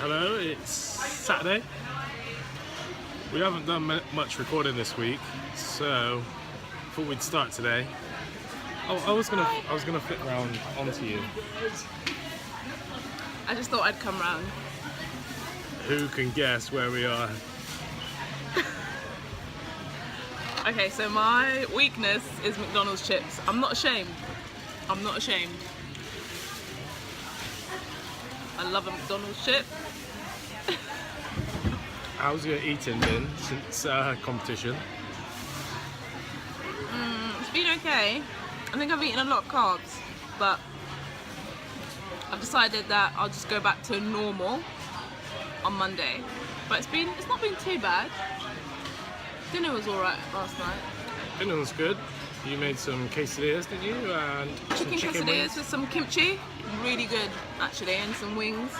Hello, it's Saturday. We haven't done much recording this week, so thought we'd start today. Oh, I was gonna flip around onto you. I just thought I'd come round. Who can guess where we are? Okay, so my weakness is McDonald's chips. I'm not ashamed. I love a McDonald's chip. How's your eating been since competition? It's been okay. I think I've eaten a lot of carbs, but I've decided that I'll just go back to normal on Monday. But it's not been too bad. Dinner was alright last night. Dinner was good. You made some quesadillas, didn't you? And Chicken quesadillas wings. with some kimchi. Really good, actually, and some wings.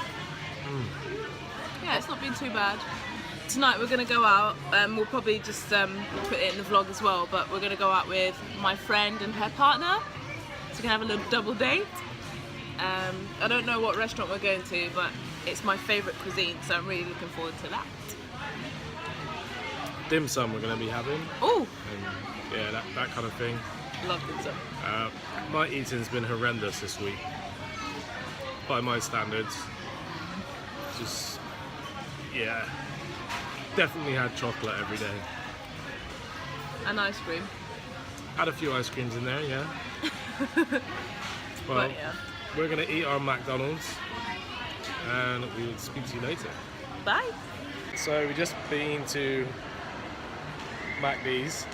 Yeah, it's not been too bad. Tonight we're going to go out, we'll probably just put it in the vlog as well, but we're going to go out with my friend and her partner, so we can have a little double date. I don't know what restaurant we're going to, but it's my favourite cuisine, so I'm really looking forward to that. Dim sum we're going to be having. Oh! Yeah, that kind of thing. Love dim sum. My eating's been horrendous this week, by my standards. Just, yeah. Definitely had chocolate every day. And ice cream. Had a few ice creams in there, yeah. Well, But yeah. We're gonna eat our McDonald's and we will speak to you later. Bye! So we just been to McD's.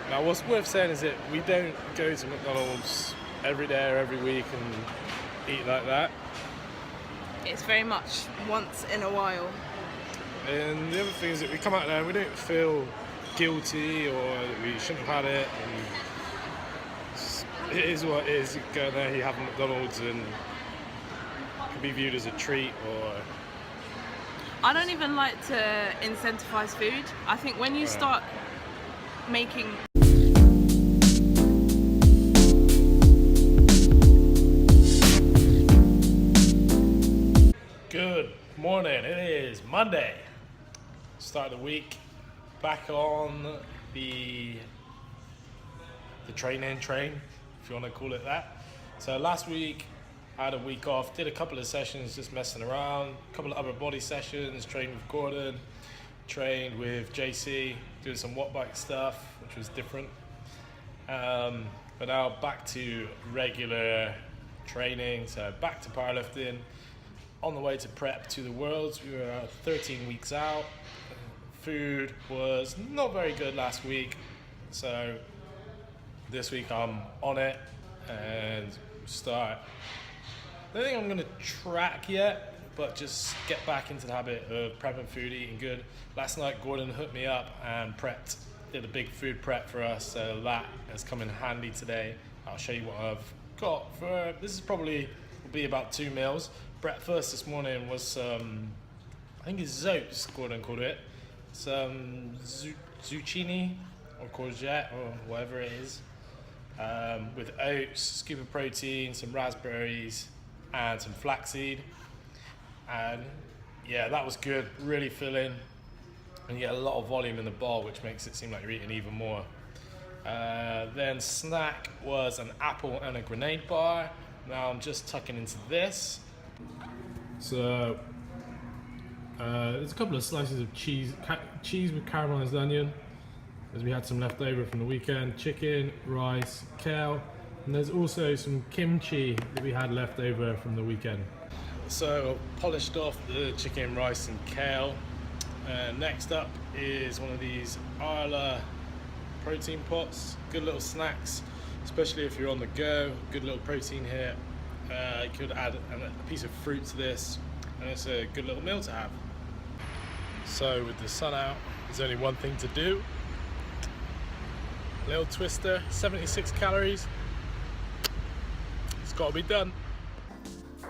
Now what's worth saying is that we don't go to McDonald's every day or every week and eat like that. It's very much once in a while. And the other thing is that we come out there and we don't feel guilty or that we shouldn't have had it. And it is what it is. You go there, you have McDonald's, and it can be viewed as a treat or. I don't even like to incentivize food. I think when you start making Good morning. It is Monday. Start of the week. Back on the training train, if you want to call it that. So last week I had a week off, did a couple of sessions just messing around, a couple of upper body sessions, trained with Gordon, trained with JC, doing some watt bike stuff, which was different. But now back to regular training, so back to powerlifting. On the way to prep to the Worlds, we were 13 weeks out. Food was not very good last week, so this week I'm on it and start. I don't think I'm going to track yet, but just get back into the habit of prepping food, eating good. Last night Gordon hooked me up and did a big food prep for us, so that has come in handy today. I'll show you what I've got for, this is probably, will be about 2 meals. Breakfast this morning was some, I think it's zoats, Gordon called it. Some zucchini or courgette or whatever it is, with oats, scoop of protein, some raspberries and some flaxseed. And yeah, that was good, really filling, and you get a lot of volume in the bowl, which makes it seem like you're eating even more. Then snack was an apple and a grenade bar. Now I'm just tucking into this. So there's a couple of slices of cheese with caramelized onion, as we had some left over from the weekend, chicken, rice, kale, and there's also some kimchi that we had left over from the weekend. So polished off the chicken, rice and kale. Next up is one of these Arla protein pots, good little snacks, especially if you're on the go, good little protein here. You could add a piece of fruit to this, and it's a good little meal to have. So with the sun out, there's only one thing to do. Little twister, 76 calories. It's got to be done.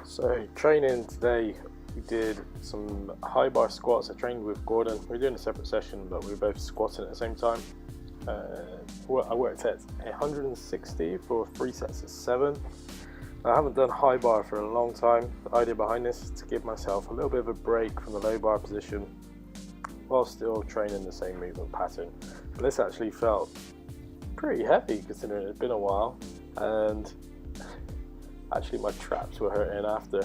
So training today, we did some high bar squats. I trained with Gordon. We were doing a separate session, but we were both squatting at the same time. I worked at 160 for 3 sets of 7. I haven't done high bar for a long time. The idea behind this is to give myself a little bit of a break from the low bar position while still training the same movement pattern. And this actually felt pretty heavy considering it's been a while, and actually my traps were hurting after.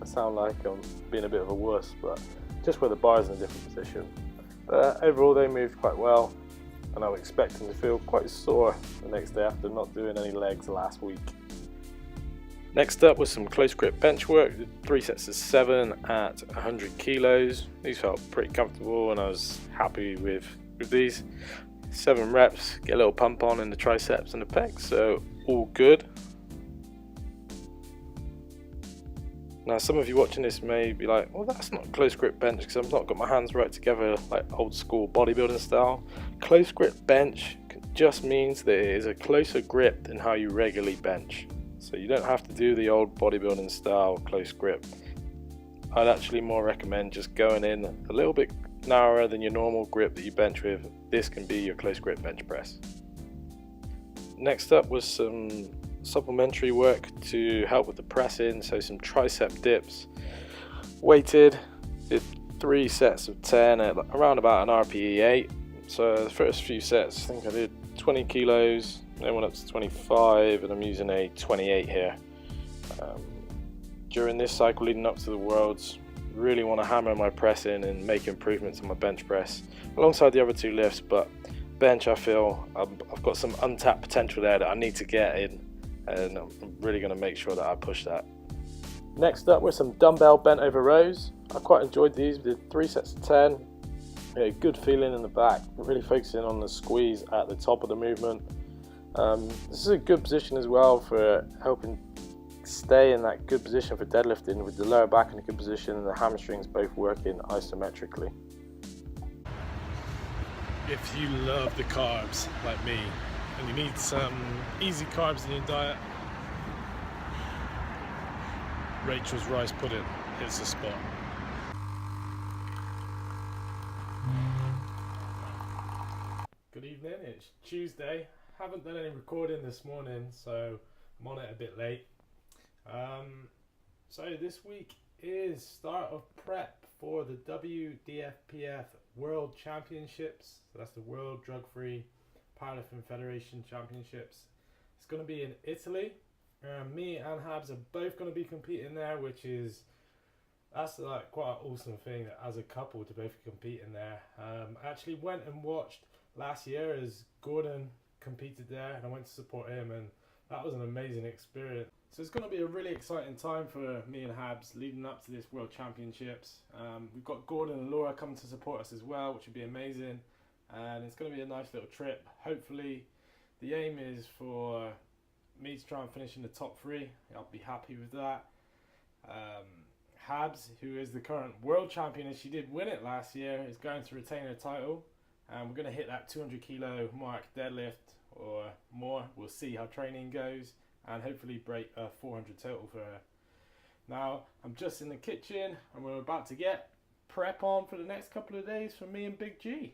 I sound like I'm being a bit of a wuss, but just where the bar's in a different position. But overall they moved quite well, and I'm expecting to feel quite sore the next day after not doing any legs last week. Next up was some close grip bench work, 3 sets of 7 at 100 kilos. These felt pretty comfortable and I was happy with these. 7 reps, get a little pump on in the triceps and the pecs, so all good. Now some of you watching this may be like, well, that's not close grip bench because I've not got my hands right together like old school bodybuilding style. Close grip bench just means that it is a closer grip than how you regularly bench. So you don't have to do the old bodybuilding style close grip. I'd actually more recommend just going in a little bit narrower than your normal grip that you bench with. This can be your close grip bench press. Next up was some supplementary work to help with the pressing, so some tricep dips, weighted, did 3 sets of 10 at around about an RPE 8. So the first few sets, I think I did 20 kilos, then went up to 25, and I'm using a 28 here. During this cycle leading up to the Worlds, really want to hammer my pressing and make improvements on my bench press alongside the other 2 lifts, but bench I feel I've got some untapped potential there that I need to get in, and I'm really going to make sure that I push that. Next up were some dumbbell bent over rows. I quite enjoyed these. We did 3 sets of 10. A good feeling in the back, really focusing on the squeeze at the top of the movement. This is a good position as well for helping stay in that good position for deadlifting, with the lower back in a good position and the hamstrings both working isometrically. If you love the carbs like me and you need some easy carbs in your diet, Rachel's rice pudding is the spot. Good evening, it's Tuesday. Haven't done any recording this morning, so I'm on it a bit late. So this week is start of prep for the WDFPF World Championships. So that's the World Drug Free Powerlifting Federation Championships. It's going to be in Italy. Me and Habs are both going to be competing there, that's like quite an awesome thing that as a couple to both compete in there. I actually went and watched last year as Gordon competed there, and I went to support him, and that was an amazing experience. So it's going to be a really exciting time for me and Habs leading up to this World Championships. We've got Gordon and Laura coming to support us as well, which would be amazing, and it's going to be a nice little trip. Hopefully the aim is for me to try and finish in the top 3. I'll be happy with that. Habs, who is the current world champion, and she did win it last year, is going to retain her title, and we're going to hit that 200 kilo mark deadlift or more. We'll see how training goes, and hopefully break a 400 total for her. Now I'm just in the kitchen and we're about to get prep on for the next couple of days for me and Big G.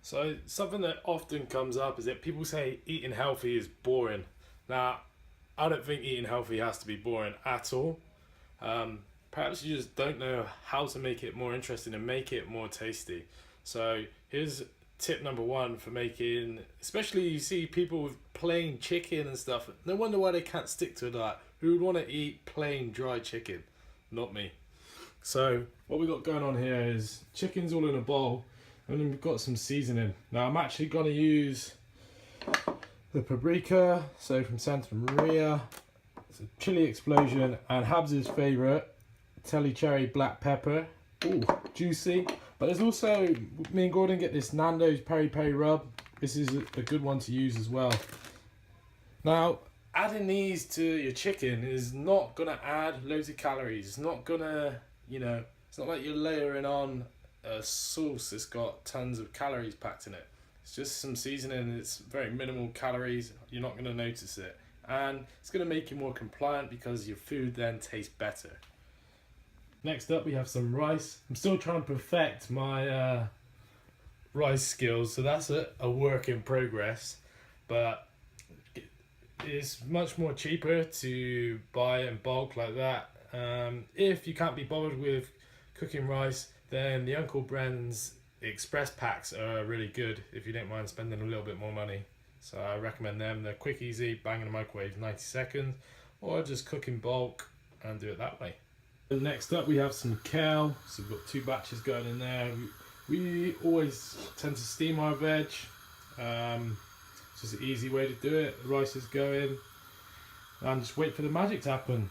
So something that often comes up is that people say eating healthy is boring. Now I don't think eating healthy has to be boring at all. Perhaps you just don't know how to make it more interesting and make it more tasty. So here's tip number 1 for making, especially you see people with plain chicken and stuff, no wonder why they can't stick to that. Who would want to eat plain dry chicken? Not me. So what we got going on here is chicken's all in a bowl, and then we've got some seasoning. Now I'm actually going to use the paprika, so from Santa Maria, it's a chili explosion, and Habs' favourite, Telly Cherry black pepper. Ooh, juicy. But there's also, me and Gordon get this Nando's peri peri rub. This is a good one to use as well. Now, adding these to your chicken is not going to add loads of calories. It's not going to, it's not like you're layering on a sauce that's got tons of calories packed in it. It's just some seasoning. It's very minimal calories. You're not going to notice it. And it's going to make you more compliant because your food then tastes better. Next up we have some rice. I'm still trying to perfect my rice skills, so that's a work in progress, but it's much more cheaper to buy in bulk like that. If you can't be bothered with cooking rice, then the Uncle Bren's express packs are really good if you don't mind spending a little bit more money. So I recommend them. They're quick, easy, bang in the microwave, 90 seconds, or just cook in bulk and do it that way. And next up we have some kale. So we've got 2 batches going in there. We always tend to steam our veg. It's just an easy way to do it. The rice is going, and just wait for the magic to happen.